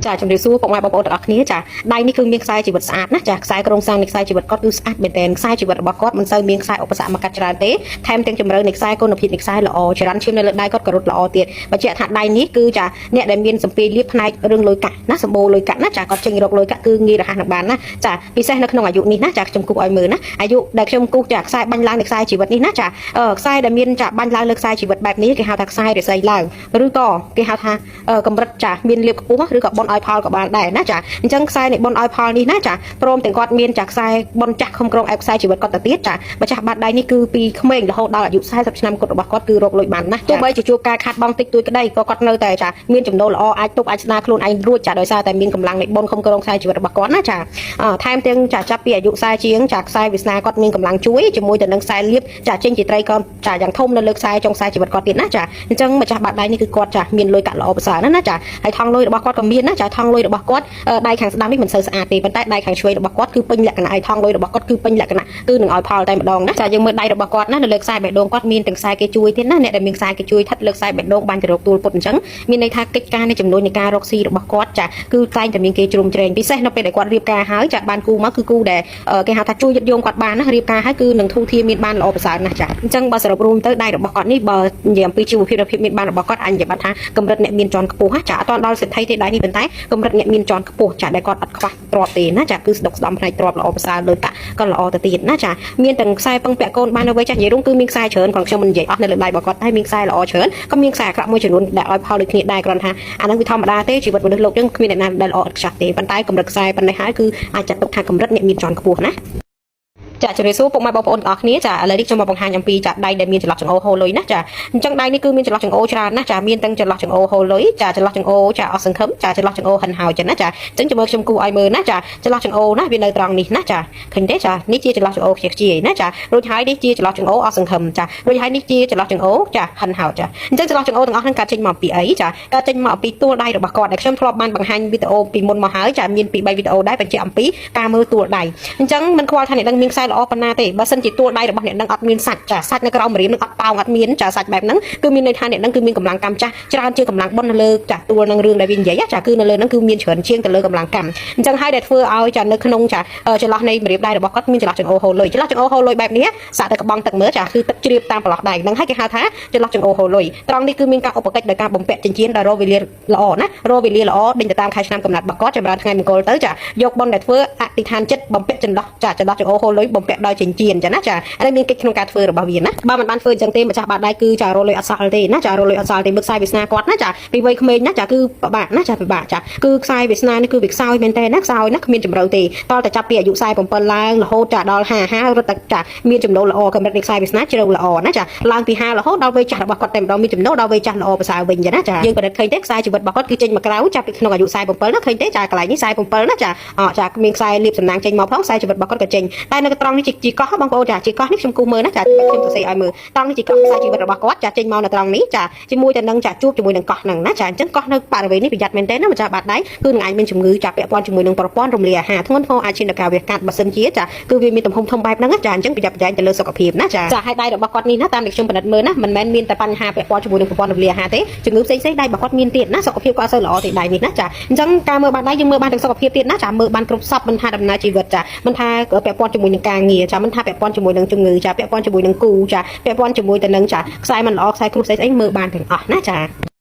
ចាជំរាបសួរពុកម៉ែបងប្អូនទាំងអស់គ្នាចាដៃនេះគឺមានខ្សែជីវិតស្អាតណាចាខ្សែក្រងសាំងនៃខ្សែជីវិតគាត់គឺស្អាតមែនទែនខ្សែជីវិតរបស់គាត់មិនសូវមានខ្សែឧបសគ្គមកកាត់ច្រើនទេថែមទាំងជម្រៅនៃខ្សែគុណភាពនៃខ្សែល្អចរន្តឈាមនៅលើដៃគាត់ក៏រត់ល្អទៀតបញ្ជាក់ថាដៃនេះគឺចាអ្នកដែលមានសម្ពាធលាបផ្នែករឿងលុយកាក់ណាសម្បូរលុយកាក់ណាចាគាត់ចេញរកលុយកាក់គឺងាយរហ័សនឹងបានណាចាពិសេសនៅក្នុងអាយុនេះណាចាខ្ញុំគូសឲ្យមើលណាអាយុដែលខ្ញុំគូសចាខ្សែបាញ់ឡើងនៃខ្សែជីវិតនេះណាចាខ្សែដែលមានចាបាញ់ឡើងលើខ្សែជីវិតបែបនេះគេហៅថាខ្សែរិស័យឡើងឬក៏គេហៅថាកម្រិតចាមានលាបខ្ពស់ឬក៏បនឲ្យផលក៏បានដែរណាចាអញ្ចឹងខ្សែនៃបនឲ្យផលនេះណាចាព្រមទាំងគាត់មានចាខ្សែបនចាស់ខំក្រងអែបខ្សែជីវិតគាត់ទៅទៀតចាម្ចាស់បាតដៃនេះគឺពីក្មេងរហូតដល់អាយុ40ឆ្នាំគាត់របស់គាត់គឺរកលុយបានណាទោះបីជាជួបការខាតបង់តិចតួចក្តីក៏គាត់នៅតែចាមានចំណូលល្អអាចទុកអាចស្ដារខ្លួនឯងរួចចាដោយសារតែមានកម្លាំងនៃបនខំក្រងខ្សែជីវិតរបស់គាត់ណាចាថែមទាំងចាចាប់ពីអាយុ40ជាងចាខ្សែវាសនាគាត់មានកម្លាំងជួយជាមួយទៅនឹងខ្សែលៀបចាចេញជាត្រីកោចាយ៉ាងធំនៅលើខ្សែចុងខ្សែជីវិតគាត់ទៀតណាចាអញ្ចឹងម្ចាស់បាតដៃនេះគឺគាត់ចាមានលុយកាក់ល្អប្រសើរណាចាហើយថង់លុយរបស់គាត់ក៏មានណាចាថង់លុយរបស់គាត់ដៃខាងស្ដាំនេះមិនសូវស្អាតទេប៉ុន្តែដៃខាងឆ្វេងរបស់គាត់គឺពេញលក្ខណៈហើយថង់លុយរបស់គាត់គឺពេញលក្ខណៈគឺនឹងឲ្យផលតែម្ដងណាចាយើងមើលដៃរបស់គាត់ណានៅលើខ្សែបេះដូងគាត់មានទាំងខ្សែគេជួយទៀតណាអ្នកដែលមានខ្សែគេជួយថិតលើខ្សែបេះដូងបានទៅរកទួលពុតអញ្ចឹងមានន័យថាកិច្ចការនៃចំនួននៃការរកស៊ីរបស់គាត់ចាគឺតែងតែមានគេជ្រុំជ្រែងពិសេសនៅពេលដែលគាត់រៀបការហើយចាបានគូមកគឺគូដែលគេហៅថាជួយយឹតយងគាត់បានណារៀបការហើយគឺនឹងធូរធារមានបានល្អប្រសើរណាស់ចាអញ្ចឹងបើសរុបរួមទៅដៃរបស់គាត់នេះបើនិយាយអំពីជីវភាពមានបានរបស់គាត់អញនិយាយបាត់ថាកម្រិតអ្នកមានជាន់ខ្ពស់ចាអត់ដល់សិទ្ធិទេដៃនេះប៉ុន្តែកម្រិតអ្នកមានជាន់ខ្ពស់ចាដែលគាត់អត់ខ្វះទ្រព្យទេណាចាគឺស្ដុកស្ដំផ្នែកទ្រព្យល្អប្រសើរលើកាក់ក៏ល្អទៅទៀតណាចាមានទាំងខ្សែពឹងពាក់កូនបាននៅវ័យចាស់និយាយរួមគឺមានខ្សែច្រើនក្នុងខ្ញុំមិននិយាយអស់នៅលើដៃរបស់គាត់តែមានខ្សែល្អច្រើនក៏មានខ្សែអាក្រក់មួយចំនួនដែលឲ្យផលដូចគ្នាដែរគ្រាន់ថាអានឹងវាធម្មតាទេជីវិតមនុស្សលោកយើងគ្មានអ្នកណាដែលល្អឥតខ្ចោះទេប៉ុន្តែកម្រិតខ្សែប៉ុណ្ណេះហើយគឺអាចចាត់ទុកថាកម្រិតអ្នកមានជាន់ខ្ពស់ណាចាជំរាបសួរពុកម៉ែបងប្អូនទាំងអស់គ្នាចាឥឡូវនេះខ្ញុំមកបង្ហាញអំពីចាដៃដែលមានចន្លោះចង្អូហូរលុយណាចាអញ្ចឹងដៃនេះគឺមានចន្លោះចង្អូច្រើនណាចាមានទាំងចន្លោះចង្អូហូរលុយចាចន្លោះចង្អូចាអស់សង្ឃឹមចាចន្លោះចង្អូហិនហោចណាចាអញ្ចឹងចាំមើលខ្ញុំគូឲ្យមើលណាចាចន្លោះចង្អូណាវានៅត្រង់នេះណាចាឃើញទេចានេះជាចន្លោះចង្អូខ្ជិះខ្ជាយណាចារួចហើយនេះជាចន្លោះចង្អូអស់សង្ឃឹមចារួចហើយនេះជាចន្លោះចង្អូចាហិនហោចចាអញ្ចឹងចន្លោះចង្អូទាំងអស់ហ្នឹងកើតចេញមកពីអីចាកើតចេញមកពីទួលដៃរបស់គាត់ដែលខ្ញុំធ្លាប់បានបង្ហាញវីដេអូពីមុនមកហើយចាមានពី3វីដេអូដែរបញ្ជាក់អំពីការមើលទួលដៃអញ្ចឹងមិនខ្វល់ថាអ្នកនឹងមានខ្សែល្អប៉ុណ្ណាទេបើសិនជាទួលដៃរបស់អ្នកនឹងអត់មានសាច់ចាសាច់នៅក្រោមម្រាមនឹងអត់ប៉ោងអត់មានចាសាច់បែបហ្នឹងគឺមានន័យថាអ្នកនឹងគឺមានកម្លាំងកម្មចាស់ច្រើនជាងកម្លាំងបុណ្យនៅលើចាទួលនឹងរឿងដែលវានិយាយចាគឺនៅលើហ្នឹងគឺមានច្រើនជាងទៅលើកម្លាំងកម្មអញ្ចឹងហើយដែលធ្វើឲ្យចានៅក្នុងចាចន្លោះនៃម្រាមដៃរបស់គាត់មានចន្លោះចង្អូហូរលុយចន្លោះចង្អូហូរលុយបែបនេះសាកទៅកបងទឹកមើលចាគឺទឹកជ្រាបតាមប្រឡោះដៃហ្នឹងហើយគេហៅថាចន្លោះចង្អូហូរលុយត្រង់នេះគឺមានការឧបកិច្ចដោយការបំពាក់ចិញ្ចៀនដែលរកវេលាល្អណារកវេលាល្អដេញទៅតាមខែឆ្នាំកំណត់របស់គាត់ចម្រើនថ្ងៃមង្គលទៅចាយកបុណ្យដែលធ្វើអធិដ្ឋានចិត្តបំពាក់ចន្លោះចន្លោះចង្អូហូរលុយបំពាក់ដោយចិញ្ចៀនចាណាចាអានេះមានកិច្ចក្នុងការធ្វើរបស់វាណាបើមិនបានធ្វើអញ្ចឹងទេម្ចាស់បាតដៃគឺចារលុយអត់សល់ទេណាចារលុយអត់សល់ទេមើលខ្សែវាសនាគាត់ណាចាពីវ័យក្មេងណាចាគឺពិបាកណាចាពិបាកចាគឺខ្សែវាសនានេះគឺវាខ្សោយមែនតើណាខ្សោយណាគ្មានជំរឿទេតតែចាប់ពីអាយុ47ឡើងរហូតចាដល់50រត់តែចាមានចំណូលល្អកម្រិតនៃខ្សែវាសនាជ្រៅល្អណាចាឡើងពី50រហូតដល់វ័យចាស់របស់គាត់តែម្ដងមានចំណូលដល់វ័យចាស់ល្អប្រសើរវិញណាចាយើងពិនិត្យឃើញទេខ្សែជីវិតរបស់គាត់គឺចេញមកក្រៅចាប់ពីក្នុងអាយុ47ណាឃើញទេចាកន្លែងនេះ47ណាចាចាមានខ្សែលាបសំណាងចេញមកផងខ្សែជីវិតរបស់គាត់ក៏ចេញតែនៅត្រង់នេះជាកោះបងប្អូនចាជាកោះនេះខ្ញុំគូមើលណាចាខ្ញុំសរសេរឲ្យមើលត្រង់នេះជាកោះខ្សែជីវិតរបស់គាត់ចាចេញមកនៅត្រង់នេះចាជាមួយទៅនឹងចាជួបជាមួយនឹងកោះហ្នឹងណាចាអញ្ចឹងកោះនៅបរិវេណនេះប្រយ័ត្នមែនទេណាម្ចាស់បាតដៃគឺនឹងអាចមានជំងឺចាពាក់ព័ន្ធជាមួយនឹងប្រព័ន្ធរំលាយអាហារធ្ងន់ធ្ងរអាចឈានដល់ការវះកាត់បើសិនជាចាគឺវាមានទំហំធំបែបហ្នឹងចាអញ្ចឹងប្រយ័ត្នប្រយែងទៅលើសុខភាពណាចាហើយដៃរបស់គាត់នេះណាតាមដែលខ្ញុំពិនិត្យមើលណាមិនមែនមានតែបញ្ហាពាក់ព័ន្ធជាមួយនឹងប្រព័ន្ធរំលាយអាហារទេជំងឺផ្សេងៗដៃរបស់គាត់មានទៀតណាសុខភាពគាត់អត់សូវល្អទេដៃនេះណាចាអញ្ចឹងការមើលបាតដៃយើងមើលបានទាំងសុខភាពទៀតណាចាមើលបានគ្រប់សពមិនថាដំណើរជីវិតចាមិនថាពាក់ព័ន្ធជាមួយនឹងការងារចាមិនថាពាក់ព័ន្ធជាមួយនឹងជំងឺចាពាក់ព័ន្ធជាមួយនឹងគូចាពាក់ព័ន្ធជាមួយទៅនឹងចាខ្សែមិនល្អខ្សែគ្រោះស្អីៗមើលបានទាំងអស់ណាចា